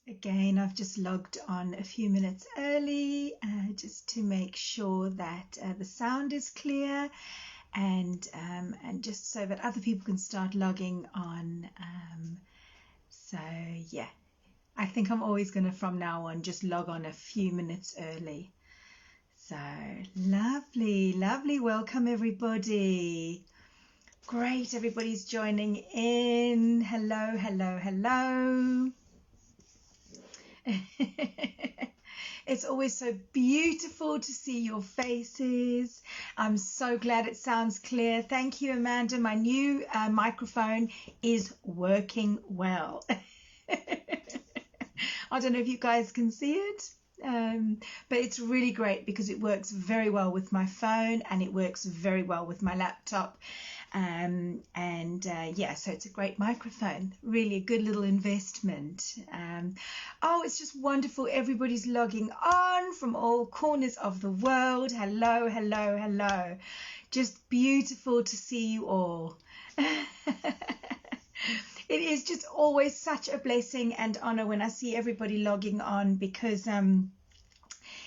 Again, I've just logged on a few minutes early just to make sure that the sound is clear and just so that other people can start logging on. So yeah, I think I'm always going to from now on just log on a few minutes early. So lovely, lovely. Welcome everybody. Great, everybody's joining in. Hello, hello, hello. It's always so beautiful to see your faces. I'm so glad it sounds clear. Thank you, Amanda. My new microphone is working well. I don't know if you guys can see it, but it's really great because it works very well with my phone and it works very well with my laptop. Yeah, so it's a great microphone, really a good little investment. Oh, it's just wonderful. Everybody's logging on from all corners of the world. Hello, hello, hello. Just beautiful to see you all. It is just always such a blessing and honor when I see everybody logging on because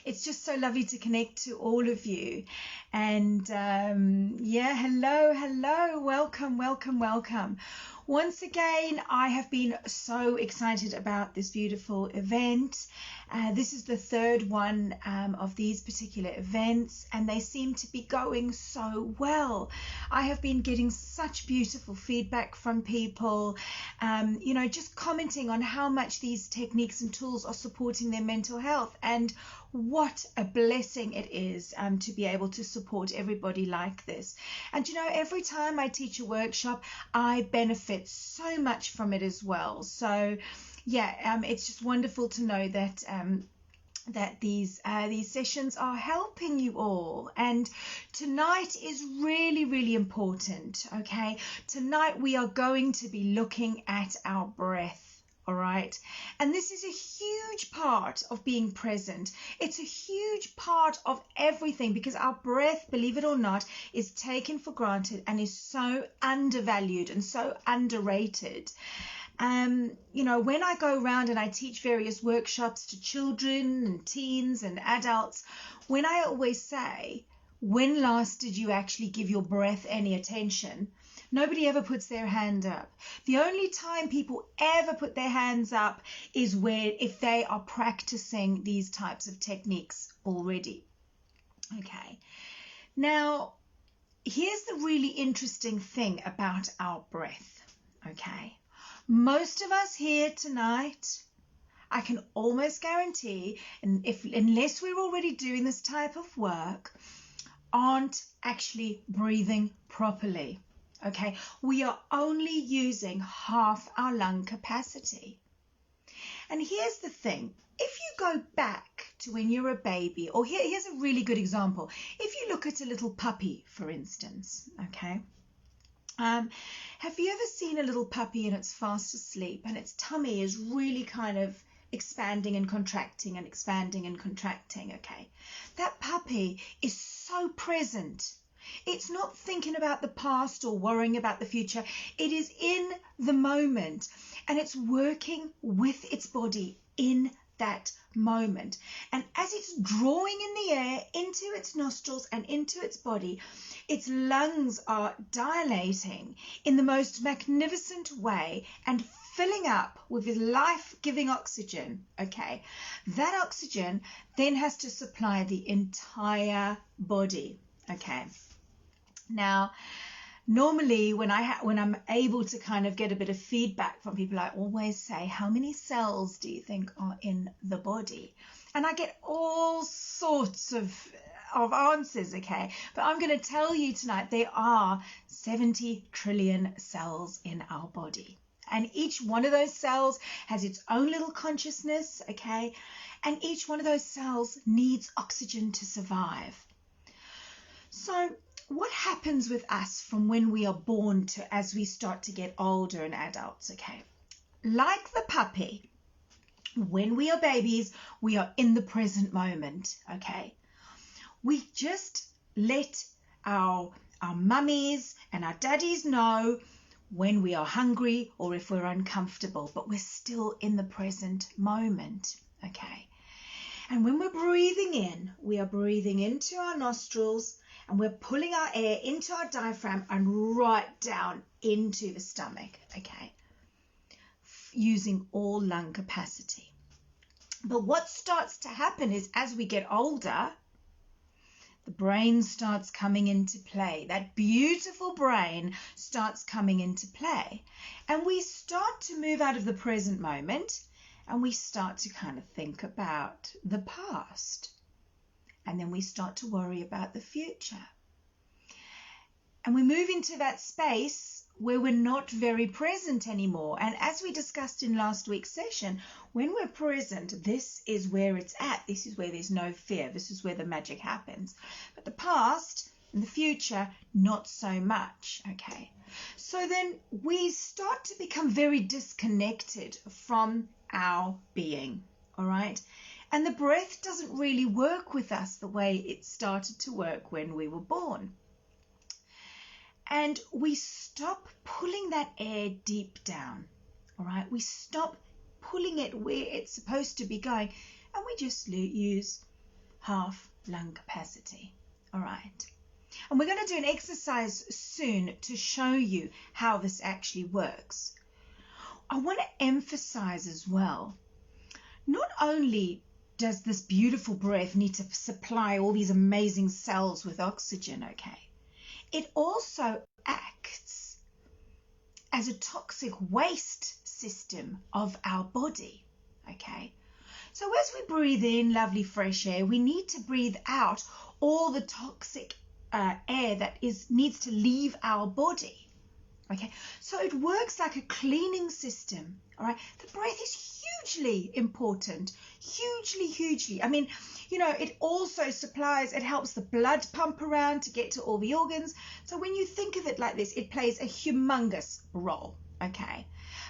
it's just so lovely to connect to all of you. And yeah, hello, hello, welcome, welcome, welcome. Once again, I have been so excited about this beautiful event. This is the third one of these particular events, and they seem to be going so well. I have been getting such beautiful feedback from people, you know, just commenting on how much these techniques and tools are supporting their mental health, and what a blessing it is to be able to support everybody like this. And you know, every time I teach a workshop, I benefit so much from it as well. So yeah, it's just wonderful to know that that these sessions are helping you all. And tonight is really, really important. Okay, tonight we are going to be looking at our breath. All right, and this is a huge part of being present. It's a huge part of everything because our breath, believe it or not, is taken for granted and is so undervalued and so underrated. You know, when I go around and I teach various workshops to children and teens and adults, when I always say, when last did you actually give your breath any attention? Nobody ever puts their hand up. The only time people ever put their hands up is if they are practicing these types of techniques already. Okay. Now, here's the really interesting thing about our breath. Okay. Most of us here tonight, I can almost guarantee, and unless we're already doing this type of work, aren't actually breathing properly. Okay, we are only using half our lung capacity. And here's the thing, if you go back to when you're a baby, or here's a really good example. If you look at a little puppy, for instance, okay, have you ever seen a little puppy and it's fast asleep and its tummy is really kind of expanding and contracting and expanding and contracting, okay? That puppy is so present. It's not thinking about the past or worrying about the future. It is in the moment and it's working with its body in that moment. And as it's drawing in the air into its nostrils and into its body, its lungs are dilating in the most magnificent way and filling up with life-giving oxygen, okay? That oxygen then has to supply the entire body, okay? Now, normally when I'm able to kind of get a bit of feedback from people, I always say, how many cells do you think are in the body? And I get all sorts of answers, okay? But I'm going to tell you tonight, there are 70 trillion cells in our body. And each one of those cells has its own little consciousness, okay? And each one of those cells needs oxygen to survive. So what happens with us from when we are born to as we start to get older and adults, okay? Like the puppy, when we are babies, we are in the present moment, okay? We just let our mummies and our daddies know when we are hungry or if we're uncomfortable, but we're still in the present moment, okay? And when we're breathing in, we are breathing into our nostrils and we're pulling our air into our diaphragm and right down into the stomach, okay? Using all lung capacity. But what starts to happen is as we get older, the brain starts coming into play. That beautiful brain starts coming into play. And we start to move out of the present moment and we start to kind of think about the past. And then we start to worry about the future. And we move into that space where we're not very present anymore. And as we discussed in last week's session, when we're present, this is where it's at. This is where there's no fear. This is where the magic happens. But the past and the future, not so much, okay? So then we start to become very disconnected from our being, all right? And the breath doesn't really work with us the way it started to work when we were born. And we stop pulling that air deep down, all right? We stop pulling it where it's supposed to be going, and we just use half lung capacity, all right? And we're going to do an exercise soon to show you how this actually works. I want to emphasize as well, not only does this beautiful breath need to supply all these amazing cells with oxygen, okay? It also acts as a toxic waste system of our body, okay? So as we breathe in lovely fresh air, we need to breathe out all the toxic air that needs to leave our body, okay? So it works like a cleaning system, all right? The breath is hugely important, hugely. I mean, you know, it also supplies, it helps the blood pump around to get to all the organs. So when you think of it like this, it plays a humongous role, okay?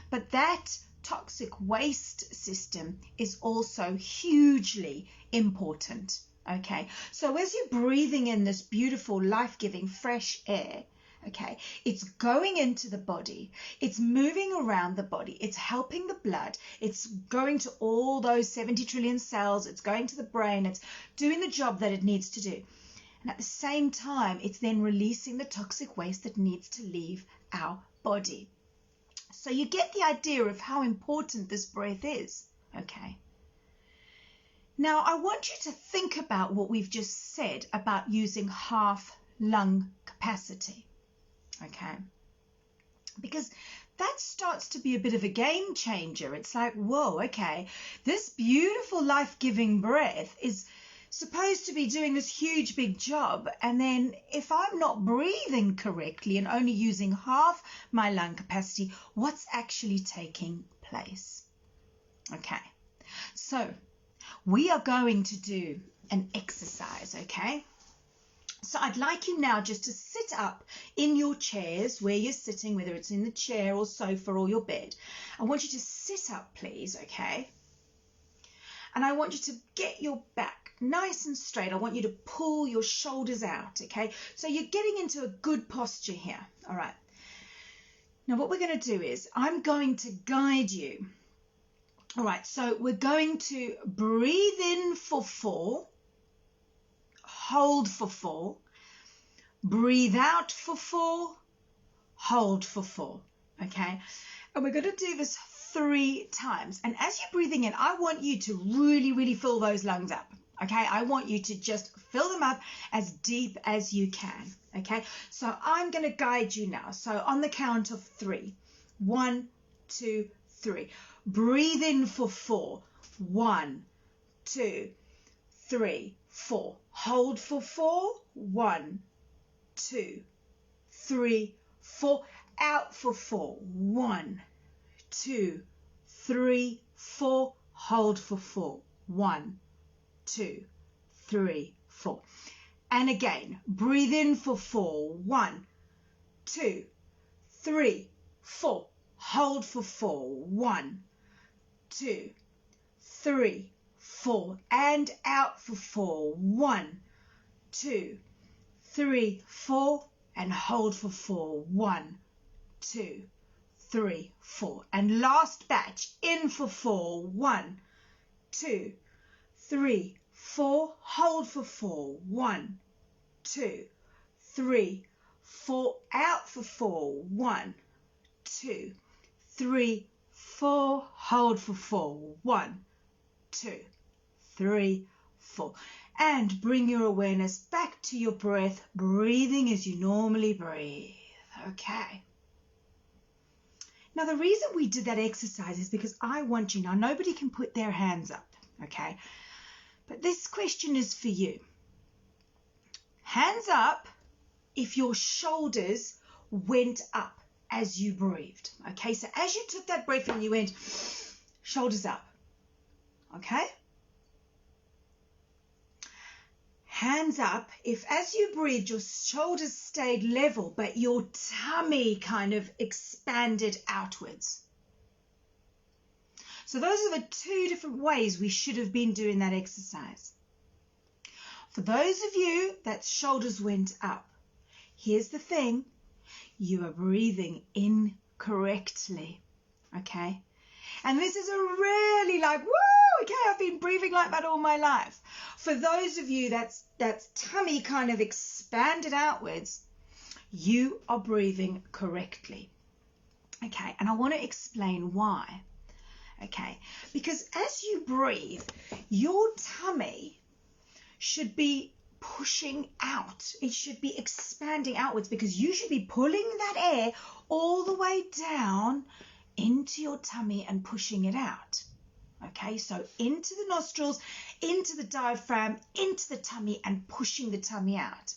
But that toxic waste system is also hugely important, okay? So as you're breathing in this beautiful, life-giving, fresh air, okay, it's going into the body, it's moving around the body, it's helping the blood, it's going to all those 70 trillion cells, it's going to the brain, it's doing the job that it needs to do. And at the same time, it's then releasing the toxic waste that needs to leave our body. So you get the idea of how important this breath is, okay? Now, I want you to think about what we've just said about using half lung capacity. Okay, because that starts to be a bit of a game changer. It's like, whoa, okay, this beautiful life-giving breath is supposed to be doing this huge big job, and then if I'm not breathing correctly and only using half my lung capacity, what's actually taking place? Okay, so we are going to do an exercise, okay? So I'd like you now just to sit up in your chairs where you're sitting, whether it's in the chair or sofa or your bed. I want you to sit up, please, okay? And I want you to get your back nice and straight. I want you to pull your shoulders out, okay? So you're getting into a good posture here, all right? Now what we're going to do is I'm going to guide you. All right, so we're going to breathe in for 4. Hold for 4, breathe out for 4, hold for 4, okay? And we're going to do this 3 times. And as you're breathing in, I want you to really fill those lungs up, okay? I want you to just fill them up as deep as you can, okay? So I'm going to guide you now. So on the count of 3, 1, 2, 3. Breathe in for 4, 1, 2, 3, 4. Hold for 4, 1, 2, 3, 4. Out for 4, 1, 2, 3, 4. Hold for 4, 1, 2, 3, 4. And again, breathe in for 4, 1, 2, 3, 4. Hold for 4, 1, 2, 3, 4. And out for 4, 1, 2, 3, 4. And hold for 4, 1, 2, 3, 4. And last batch, in for 4. 1, 2, 3, 4. Hold for 4. 1, 2, 3, 4. Out for 4. 1, 2, 3, 4. Hold for 4. 1, 2, 3, 4. And bring your awareness back to your breath, breathing as you normally breathe. Okay. Now, the reason we did that exercise is because I want you, now nobody can put their hands up, okay? But this question is for you. Hands up if your shoulders went up as you breathed, okay? So as you took that breath in, you went shoulders up, okay? Hands up if as you breathed your shoulders stayed level but your tummy kind of expanded outwards. So those are the two different ways we should have been doing that exercise. For those of you that shoulders went up, here's the thing, you are breathing incorrectly, okay? And this is a really like, woo, okay, I've been breathing like that all my life. For those of you that's tummy kind of expanded outwards, you are breathing correctly. Okay, and I want to explain why. Okay, because as you breathe, your tummy should be pushing out. It should be expanding outwards because you should be pulling that air all the way down into your tummy and pushing it out. Okay, so into the nostrils, into the diaphragm, into the tummy and pushing the tummy out.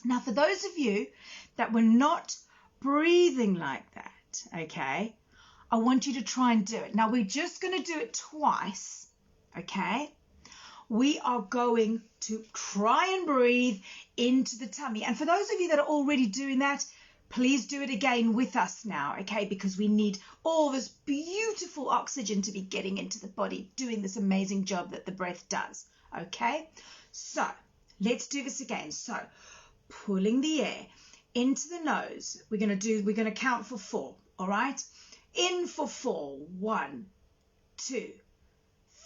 Now, for those of you that were not breathing like that, okay, I want you to try and do it. Now, we're just going to do it twice, okay? We are going to try and breathe into the tummy. And for those of you that are already doing that, please do it again with us now, okay? Because we need all this beautiful oxygen to be getting into the body, doing this amazing job that the breath does, okay? So let's do this again. So pulling the air into the nose. We're going to count for 4, all right? In for 4. 1, 2,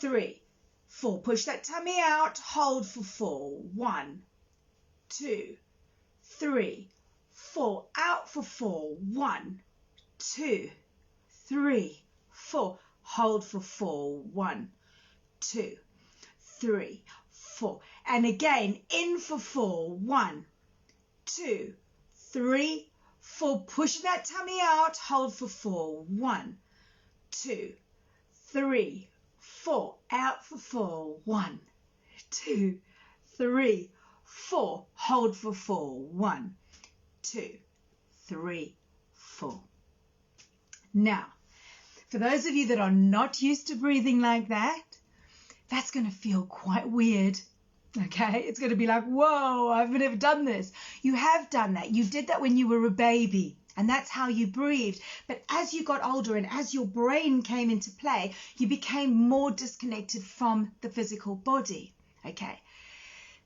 3, 4. Push that tummy out. Hold for 4. 1, 2, 3, 4. Out for 4. 1, 2, 3, 4. Hold for 4. 1, 2, 3, 4. And again, in for 4. 1, 2, 3, 4. Push that tummy out. Hold for 4. 1, 2, 3, 4. Out for 4. 1, 2, 3, 4. Hold for 4. 1, 2, 3, 4. Now, for those of you that are not used to breathing like that, that's going to feel quite weird. Okay, it's going to be like, whoa, I've never done this. You have done that. You did that when you were a baby, and that's how you breathed. But as you got older and as your brain came into play, you became more disconnected from the physical body. Okay,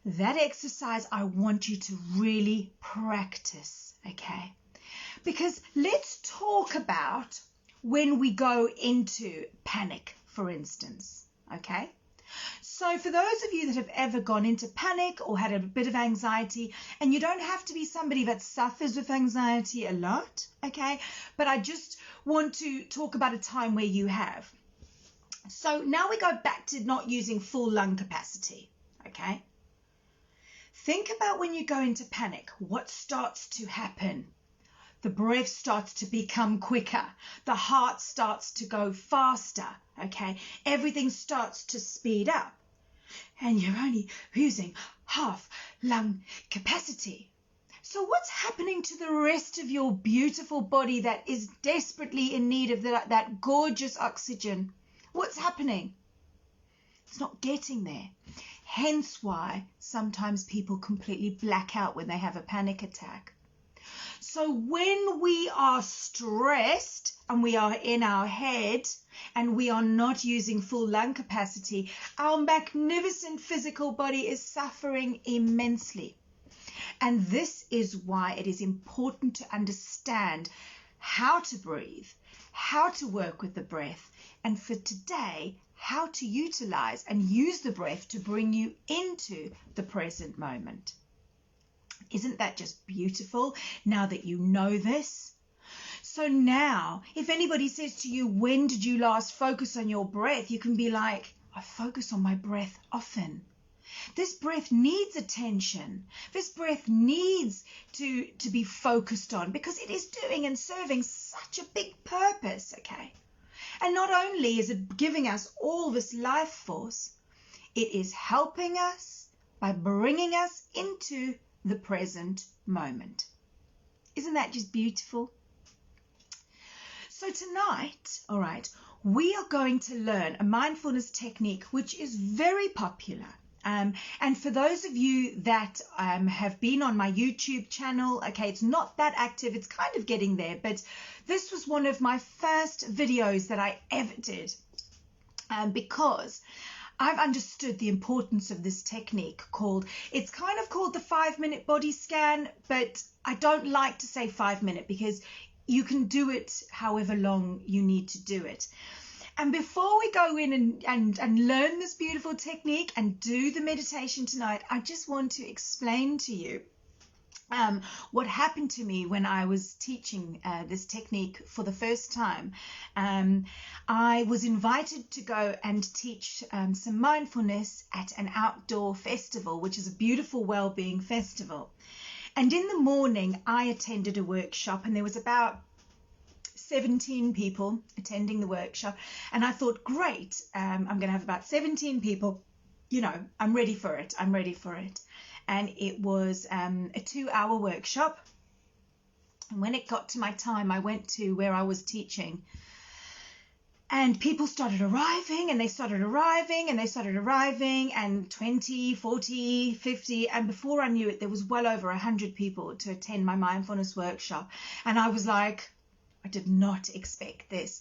that exercise I want you to really practice. Okay, because let's talk about when we go into panic, for instance. Okay. So for those of you that have ever gone into panic or had a bit of anxiety, and you don't have to be somebody that suffers with anxiety a lot, okay? But I just want to talk about a time where you have. So now we go back to not using full lung capacity, okay? Think about when you go into panic, what starts to happen? The breath starts to become quicker. The heart starts to go faster, okay? Everything starts to speed up. And you're only using half lung capacity. So what's happening to the rest of your beautiful body that is desperately in need of that gorgeous oxygen? What's happening? It's not getting there. Hence why sometimes people completely black out when they have a panic attack. So when we are stressed and we are in our head and we are not using full lung capacity, our magnificent physical body is suffering immensely. And this is why it is important to understand how to breathe, how to work with the breath, and for today, how to utilize and use the breath to bring you into the present moment. Isn't that just beautiful now that you know this? So now, if anybody says to you, when did you last focus on your breath? You can be like, I focus on my breath often. This breath needs attention. This breath needs to be focused on because it is doing and serving such a big purpose, okay? And not only is it giving us all this life force, it is helping us by bringing us into the present moment. Isn't that just beautiful? So tonight, all right, we are going to learn a mindfulness technique which is very popular. And for those of you that have been on my YouTube channel, okay, it's not that active, it's kind of getting there, but this was one of my first videos that I ever did because I've understood the importance of this technique it's kind of called the 5-minute body scan, but I don't like to say 5 minute because you can do it however long you need to do it. And before we go in and learn this beautiful technique and do the meditation tonight, I just want to explain to you what happened to me when I was teaching this technique for the first time. I was invited to go and teach some mindfulness at an outdoor festival, which is a beautiful well-being festival. And in the morning, I attended a workshop, and there was about 17 people attending the workshop, and I thought, great, I'm going to have about 17 people, I'm ready for it. And it was a 2-hour workshop, and when it got to my time, I went to where I was teaching, and people started arriving, and they started arriving, and 20, 40, 50, and before I knew it, there was well over 100 people to attend my mindfulness workshop, and I was like, I did not expect this.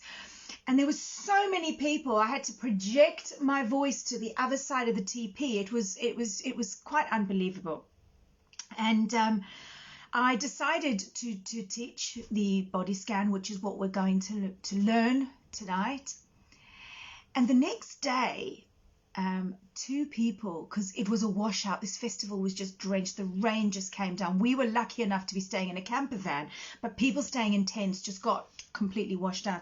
And there were so many people. I had to project my voice to the other side of the TP. It was quite unbelievable. And I decided to teach the body scan, which is what we're going to learn tonight. And the next day, 2 people, because it was a washout, this festival was just drenched, the rain just came down. We were lucky enough to be staying in a camper van, but people staying in tents just got completely washed out.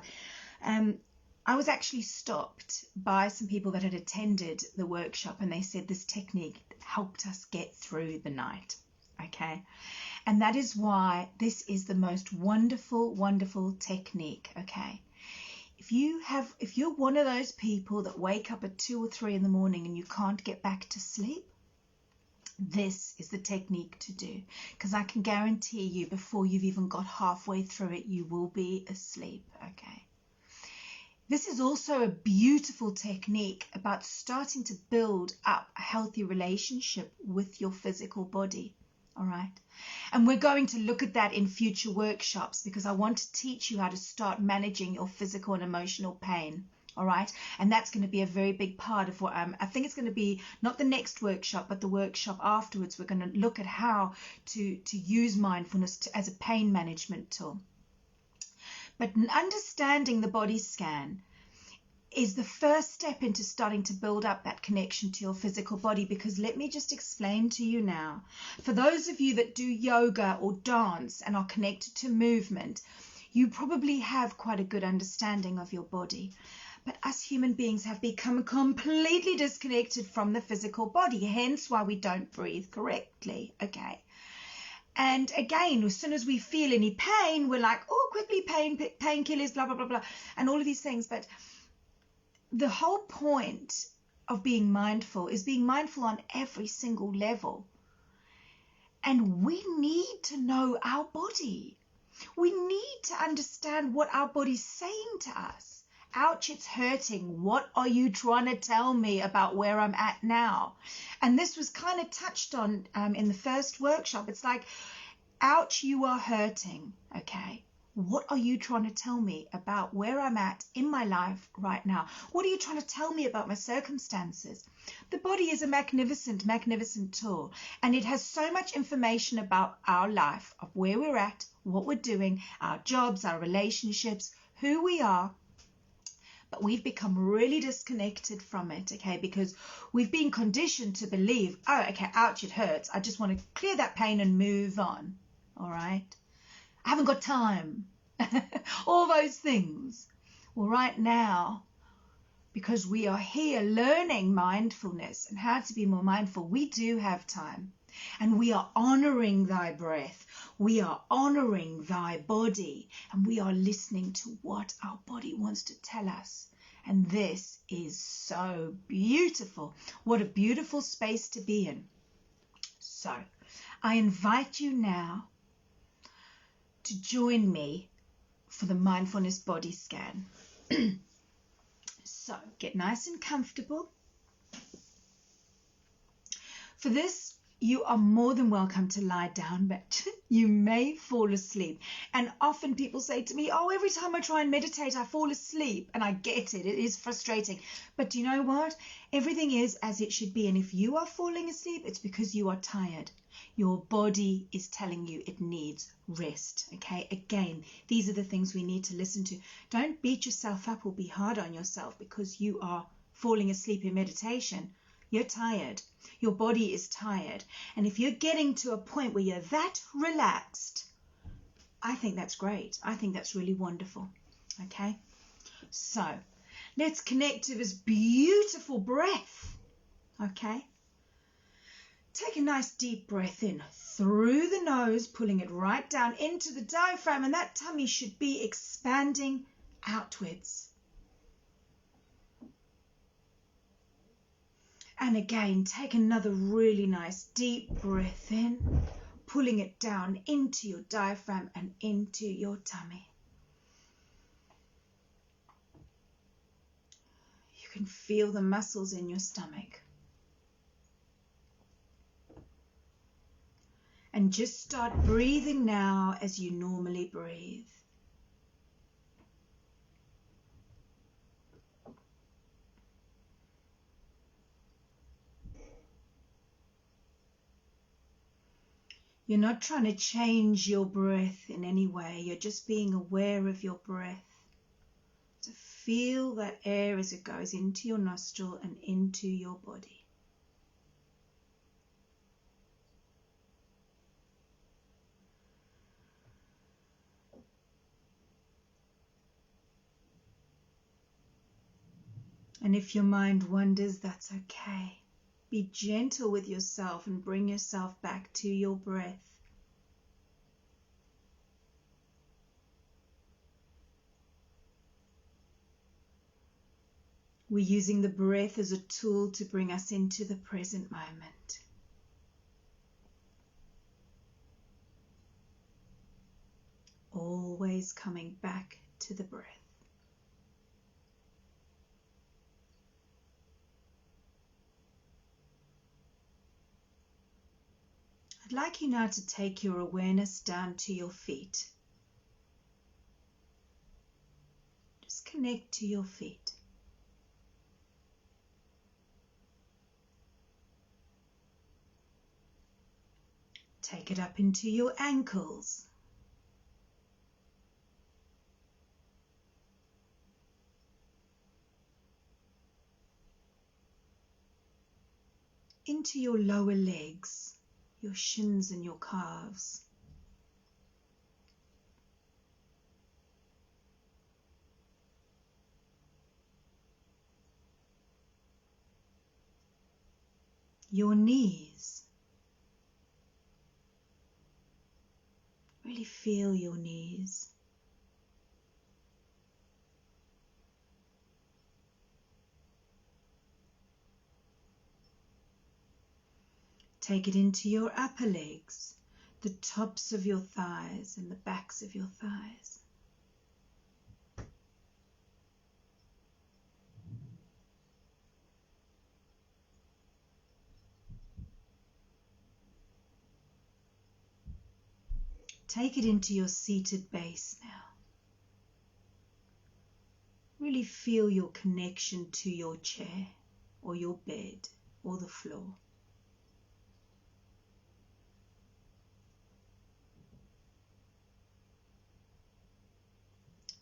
I was actually stopped by some people that had attended the workshop, and they said this technique helped us get through the night, okay? And that is why this is the most wonderful, wonderful technique, okay? If you're one of those people that wake up at 2 or 3 in the morning and you can't get back to sleep, this is the technique to do, because I can guarantee you before you've even got halfway through it, you will be asleep, okay? This is also a beautiful technique about starting to build up a healthy relationship with your physical body, all right? And we're going to look at that in future workshops because I want to teach you how to start managing your physical and emotional pain, all right? And that's going to be a very big part of what I think it's going to be not the next workshop, but the workshop afterwards. We're going to look at how to use mindfulness as a pain management tool. But understanding the body scan is the first step into starting to build up that connection to your physical body, because let me just explain to you now, for those of you that do yoga or dance and are connected to movement, you probably have quite a good understanding of your body. But us human beings have become completely disconnected from the physical body, hence why we don't breathe correctly, okay? And again, as soon as we feel any pain, we're like, oh, quickly painkillers, blah, blah, blah, blah, and all of these things. But the whole point of being mindful is being mindful on every single level. And we need to know our body. We need to understand what our body's saying to us. Ouch, it's hurting. What are you trying to tell me about where I'm at now? And this was kind of touched on in the first workshop. It's like, ouch, you are hurting. Okay. What are you trying to tell me about where I'm at in my life right now? What are you trying to tell me about my circumstances? The body is a magnificent, magnificent tool, and it has so much information about our life, of where we're at, what we're doing, our jobs, our relationships, who we are. But we've become really disconnected from it, okay, because we've been conditioned to believe, oh, okay, ouch, it hurts. I just want to clear that pain and move on, all right? I haven't got time. All those things. Well, right now, because we are here learning mindfulness and how to be more mindful, we do have time. And we are honoring thy breath. We are honoring thy body. And we are listening to what our body wants to tell us. And this is so beautiful. What a beautiful space to be in. So I invite you now to join me for the mindfulness body scan. So get nice and comfortable. For this, you are more than welcome to lie down, but you may fall asleep. And often people say to me, oh, every time I try and meditate, I fall asleep. And I get it. It is frustrating. But you know what? Everything is as it should be. And if you are falling asleep, it's because you are tired. Your body is telling you it needs rest. Okay? Again, these are the things we need to listen to. Don't beat yourself up or be hard on yourself because you are falling asleep in meditation. You're tired. Your body is tired. And if you're getting to a point where you're that relaxed, I think that's great. I think that's really wonderful. Okay? So, let's connect to this beautiful breath. Okay? Take a nice deep breath in through the nose, pulling it right down into the diaphragm, and that tummy should be expanding outwards. And again, take another really nice deep breath in, pulling it down into your diaphragm and into your tummy. You can feel the muscles in your stomach. And just start breathing now as you normally breathe. You're not trying to change your breath in any way. You're just being aware of your breath. So feel that air as it goes into your nostril and into your body. And if your mind wanders, that's okay. Be gentle with yourself and bring yourself back to your breath. We're using the breath as a tool to bring us into the present moment. Always coming back to the breath. I'd like you now to take your awareness down to your feet. Just connect to your feet. Take it up into your ankles. Into your lower legs, your shins and your calves. Your knees. Really feel your knees. Take it into your upper legs, the tops of your thighs and the backs of your thighs. Take it into your seated base now. Really feel your connection to your chair or your bed or the floor.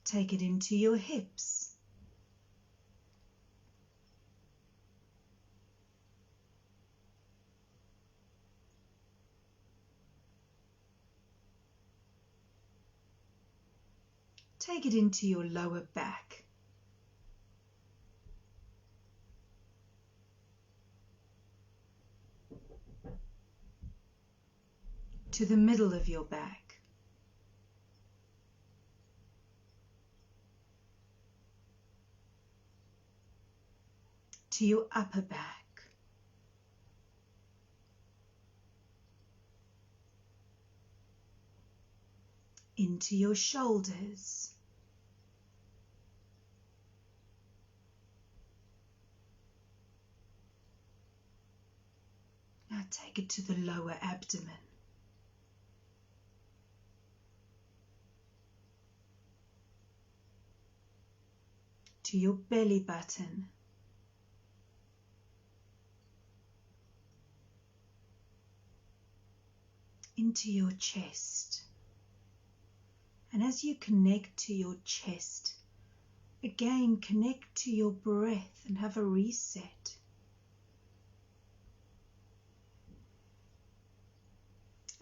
Take it into your hips. Take it into your lower back. To the middle of your back. To your upper back. Into your shoulders. Now take it to the lower abdomen. To your belly button. Into your chest. And as you connect to your chest, again connect to your breath and have a reset.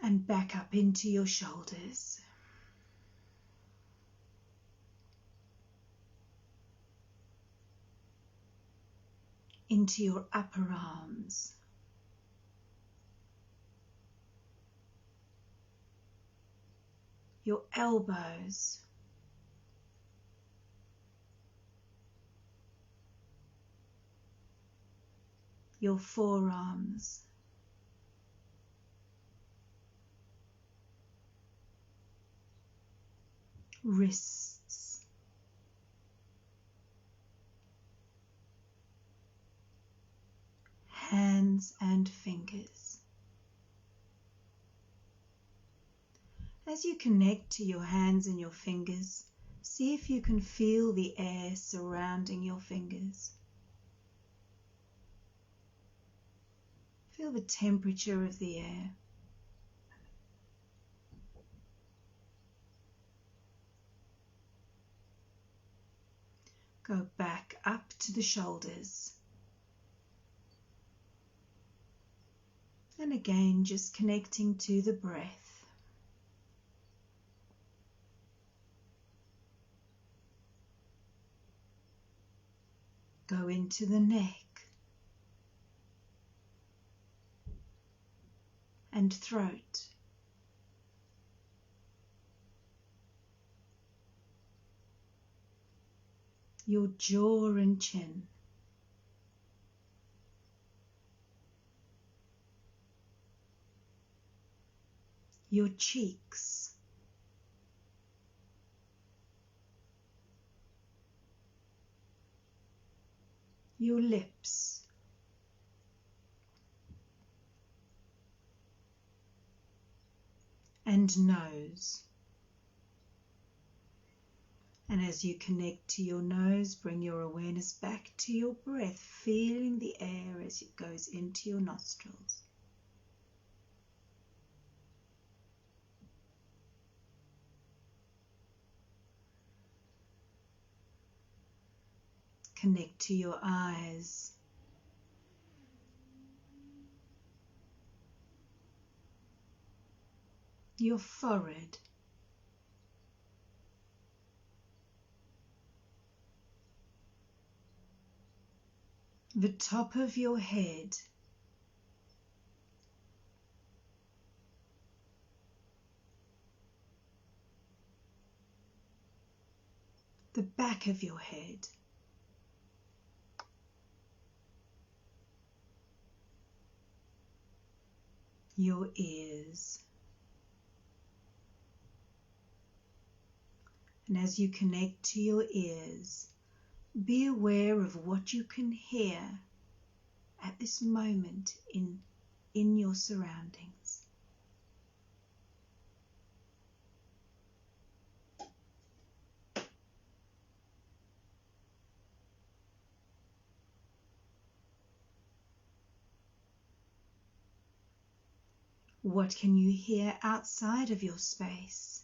And back up into your shoulders. Into your upper arms. Your elbows. Your forearms. Wrists. Hands and fingers. As you connect to your hands and your fingers, see if you can feel the air surrounding your fingers. Feel the temperature of the air. Go back up to the shoulders. And again, just connecting to the breath. Go into the neck and throat. Your jaw and chin. Your cheeks. Your lips. And nose. And as you connect to your nose, bring your awareness back to your breath, feeling the air as it goes into your nostrils. Connect to your eyes. Your forehead. The top of your head. The back of your head. Your ears. And as you connect to your ears, be aware of what you can hear at this moment in your surroundings. What can you hear outside of your space?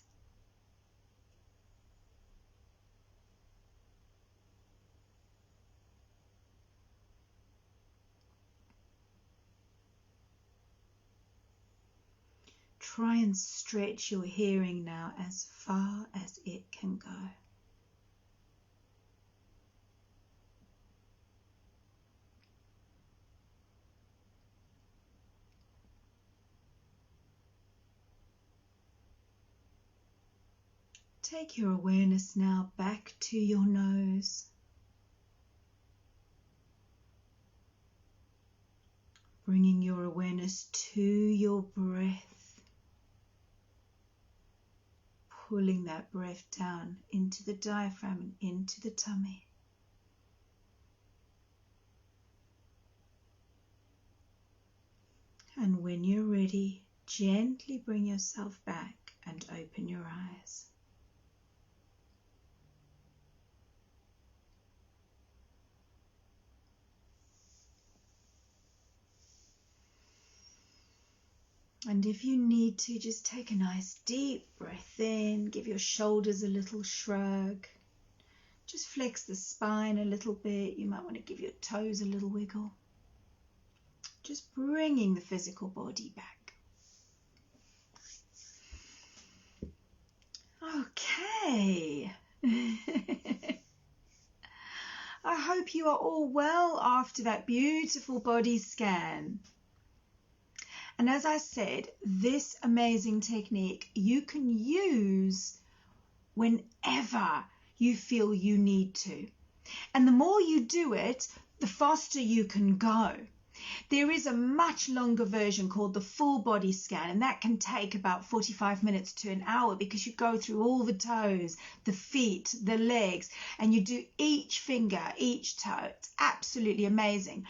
Try and stretch your hearing now as far as it can go. Take your awareness now back to your nose. Bringing your awareness to your breath. Pulling that breath down into the diaphragm and into the tummy. And when you're ready, gently bring yourself back and open your eyes. And if you need to, just take a nice deep breath in, give your shoulders a little shrug. Just flex the spine a little bit. You might want to give your toes a little wiggle. Just bringing the physical body back. Okay. I hope you are all well after that beautiful body scan. And as I said, this amazing technique you can use whenever you feel you need to. And the more you do it, the faster you can go. There is a much longer version called the full body scan, and that can take about 45 minutes to an hour because you go through all the toes, the feet, the legs, and you do each finger, each toe. It's absolutely amazing.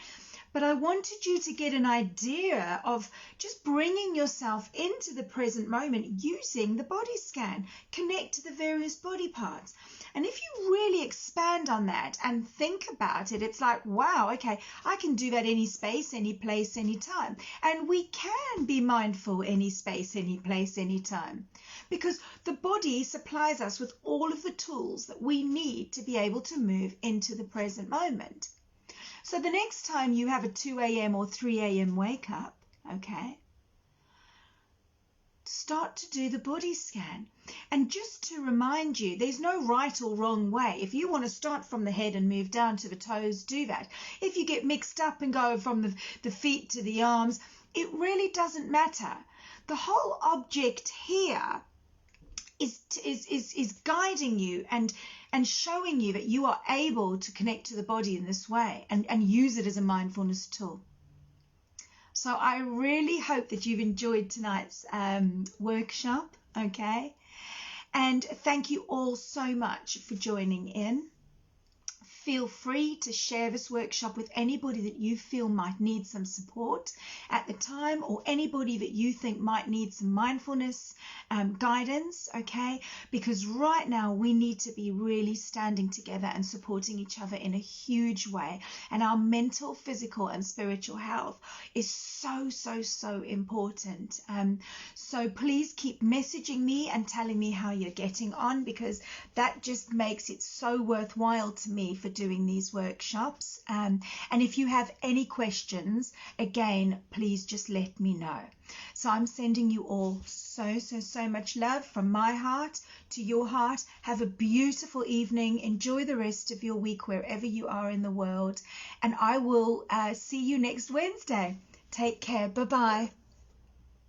But I wanted you to get an idea of just bringing yourself into the present moment using the body scan. Connect to the various body parts. And if you really expand on that and think about it, it's like, wow, okay, I can do that any space, any place, any time. And we can be mindful any space, any place, any time. Because the body supplies us with all of the tools that we need to be able to move into the present moment. So the next time you have a 2 a.m. or 3 a.m. wake up, okay, start to do the body scan. And just to remind you, there's no right or wrong way. If you want to start from the head and move down to the toes, do that. If you get mixed up and go from the feet to the arms, it really doesn't matter. The whole object here is guiding you and showing you that you are able to connect to the body in this way and use it as a mindfulness tool. So I really hope that you've enjoyed tonight's workshop, okay? And thank you all so much for joining in. Feel free to share this workshop with anybody that you feel might need some support at the time, or anybody that you think might need some mindfulness guidance, okay? Because right now we need to be really standing together and supporting each other in a huge way. And our mental, physical and spiritual health is so, so, so important. So please keep messaging me and telling me how you're getting on, because that just makes it so worthwhile to me for doing these workshops. And if you have any questions, again, please just let me know. So I'm sending you all so, so, so much love from my heart to your heart. Have a beautiful evening. Enjoy the rest of your week wherever you are in the world. And I will see you next Wednesday. Take care. Bye-bye.